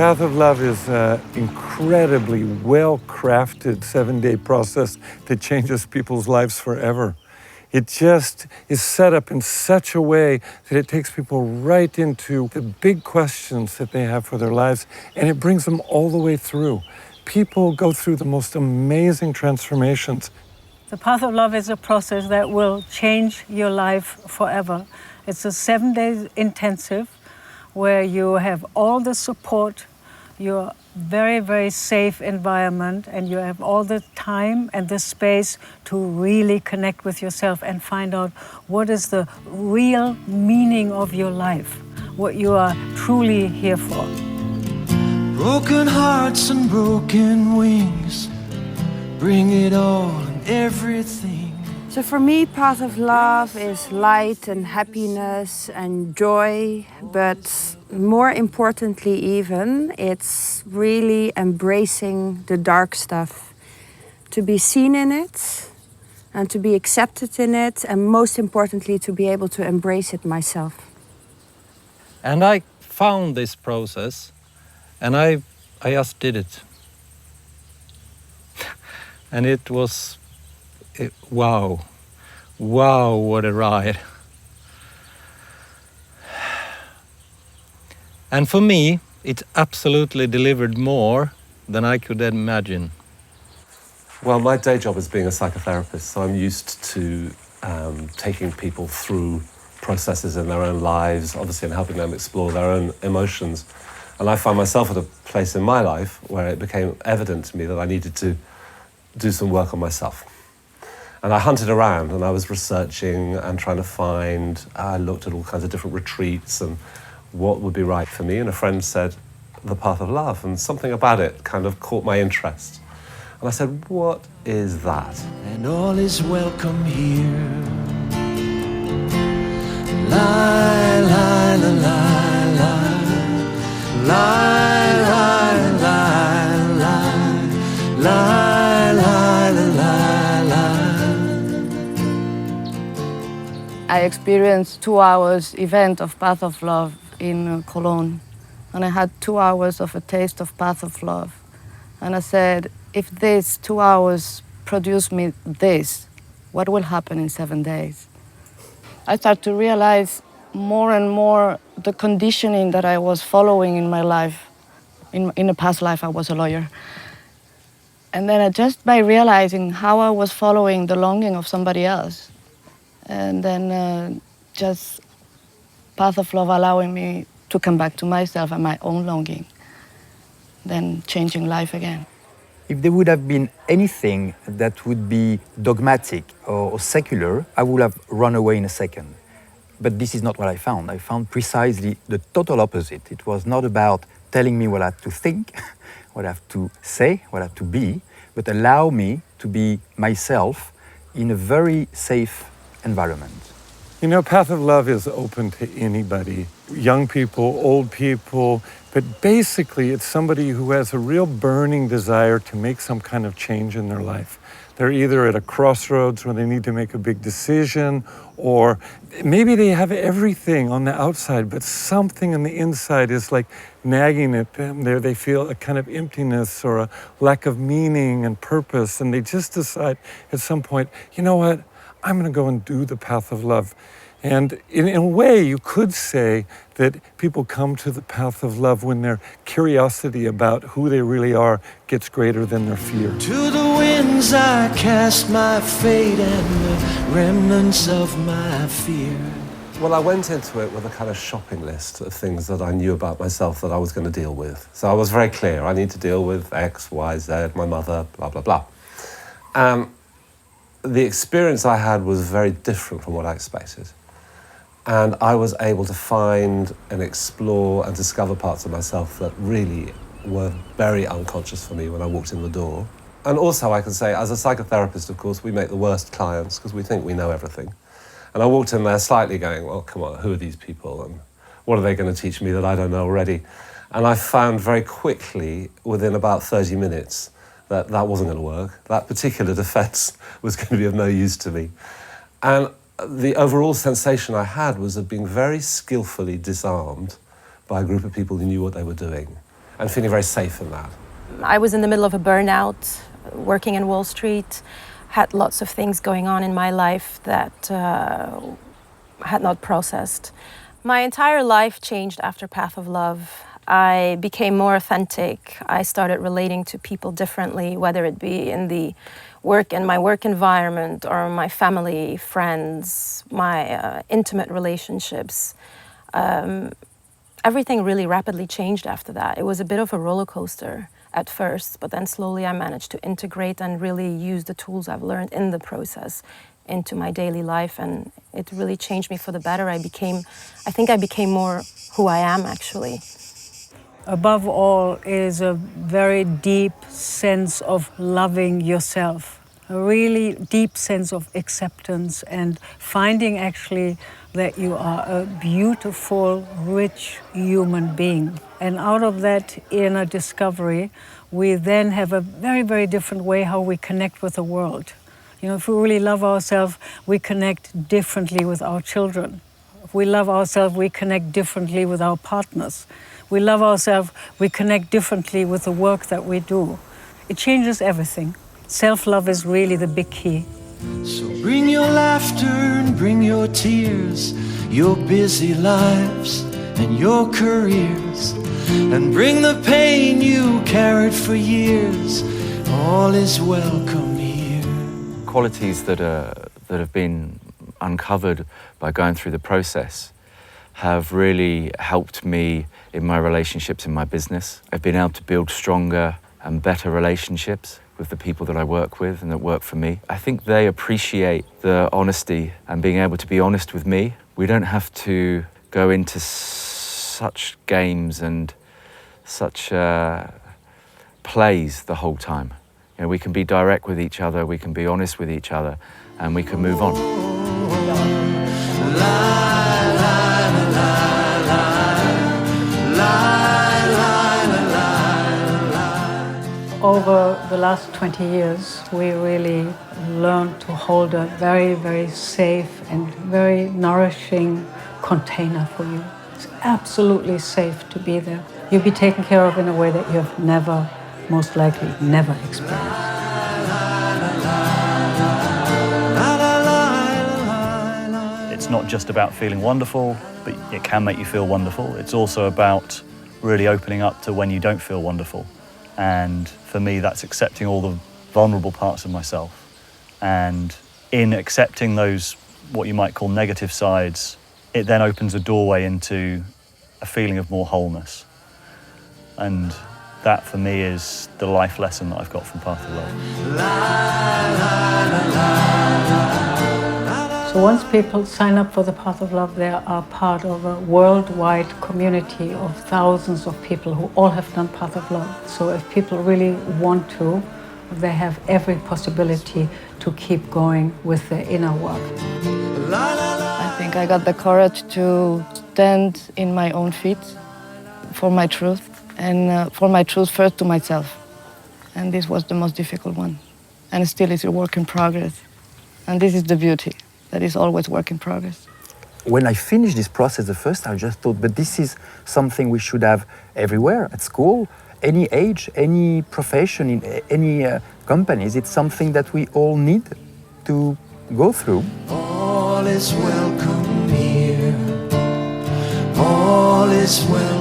Path of Love is an incredibly well-crafted 7-day process that changes people's lives forever. It just is set up in such a way that it takes people right into the big questions that they have for their lives, and it brings them all the way through. People go through the most amazing transformations. The Path of Love is a process that will change your life forever. It's a 7-day intensive where you have all the support, your very, very safe environment, and you have all the time and the space to really connect with yourself and find out what is the real meaning of your life, what you are truly here for. Broken hearts and broken wings, bring it all and everything. So for me, Path of Love is light and happiness and joy, but more importantly even, it's really embracing the dark stuff. To be seen in it and to be accepted in it, and most importantly, to be able to embrace it myself. And I found this process and I just did it. And it was wow, what a ride. And for me, it absolutely delivered more than I could imagine. Well, my day job is being a psychotherapist, so I'm used to taking people through processes in their own lives, obviously, and helping them explore their own emotions. And I found myself at a place in my life where it became evident to me that I needed to do some work on myself. And I hunted around and I was researching and trying to find, I looked at all kinds of different retreats and what would be right for me. And a friend said, The Path of Love, and something about it kind of caught my interest. And I said, what is that? And all is welcome here. Lie, lie, la, lie, lie. Lie, lie, lie, lie. Lie, lie, la, lie, lie. I experienced 2 hours event of Path of Love in Cologne. And I had 2 hours of a taste of Path of Love. And I said, if these 2 hours produce me this, what will happen in 7 days? I started to realize more and more the conditioning that I was following in my life. In a past life, I was a lawyer. And then just by realizing how I was following the longing of somebody else, and then just Path of Love allowing me to come back to myself and my own longing, then changing life again. If there would have been anything that would be dogmatic or secular, I would have run away in a second. But this is not what I found. I found precisely the total opposite. It was not about telling me what I have to think, what I have to say, what I have to be, but allow me to be myself in a very safe environment. You know, Path of Love is open to anybody, young people, old people, but basically it's somebody who has a real burning desire to make some kind of change in their life. They're either at a crossroads where they need to make a big decision, or maybe they have everything on the outside, but something on the inside is like nagging at them. They feel a kind of emptiness or a lack of meaning and purpose, and they just decide at some point, you know what? I'm going to go and do the Path of Love. And in a way, you could say that people come to the Path of Love when their curiosity about who they really are gets greater than their fear. To the winds I cast my fate and the remnants of my fear. Well, I went into it with a kind of shopping list of things that I knew about myself that I was going to deal with. So I was very clear. I need to deal with X, Y, Z, my mother, blah, blah, blah. The experience I had was very different from what I expected. And I was able to find and explore and discover parts of myself that really were very unconscious for me when I walked in the door. And also I can say, as a psychotherapist, of course, we make the worst clients because we think we know everything. And I walked in there slightly going, well, come on, who are these people? And what are they going to teach me that I don't know already? And I found very quickly, within about 30 minutes, that that wasn't going to work. That particular defense was going to be of no use to me. And the overall sensation I had was of being very skillfully disarmed by a group of people who knew what they were doing. and feeling very safe in that. I was in the middle of a burnout, working in Wall Street, had lots of things going on in my life that had not processed. My entire life changed after Path of Love. I became more authentic. I started relating to people differently, whether it be in my work environment or my family, friends, my intimate relationships. Everything really rapidly changed after that. It was a bit of a roller coaster at first, but then slowly I managed to integrate and really use the tools I've learned in the process into my daily life, and it really changed me for the better. I think I became more who I am, actually. Above all is a very deep sense of loving yourself, a really deep sense of acceptance and finding actually that you are a beautiful, rich human being. And out of that inner discovery, we then have a very, very different way how we connect with the world. You know, if we really love ourselves, we connect differently with our children. If we love ourselves, we connect differently with our partners. We love ourselves, we connect differently with the work that we do. It changes everything. Self-love is really the big key. So bring your laughter and bring your tears, your busy lives and your careers, and bring the pain you carried for years. All is welcome here. Qualities that have been uncovered by going through the process have really helped me in my relationships in my business. I've been able to build stronger and better relationships with the people that I work with and that work for me. I think they appreciate the honesty and being able to be honest with me. We don't have to go into such games and such plays the whole time. You know, we can be direct with each other, we can be honest with each other, and we can move on. Over the last 20 years, we really learned to hold a very, very safe and very nourishing container for you. It's absolutely safe to be there. You'll be taken care of in a way that you have never, most likely, never experienced. It's not just about feeling wonderful, but it can make you feel wonderful. It's also about really opening up to when you don't feel wonderful. And for me, that's accepting all the vulnerable parts of myself. And in accepting those, what you might call negative sides, it then opens a doorway into a feeling of more wholeness. And that for me is the life lesson that I've got from Path of Love. So once people sign up for the Path of Love, they are part of a worldwide community of thousands of people who all have done Path of Love. So if people really want to, they have every possibility to keep going with their inner work. I think I got the courage to stand in my own feet for my truth, and for my truth first to myself. And this was the most difficult one. And still it's a work in progress. And this is the beauty. That is always work in progress. When I finished this process the first time, I just thought, but this is something we should have everywhere, at school, any age, any profession, in any companies. It's something that we all need to go through. All is welcome here. All is welcome.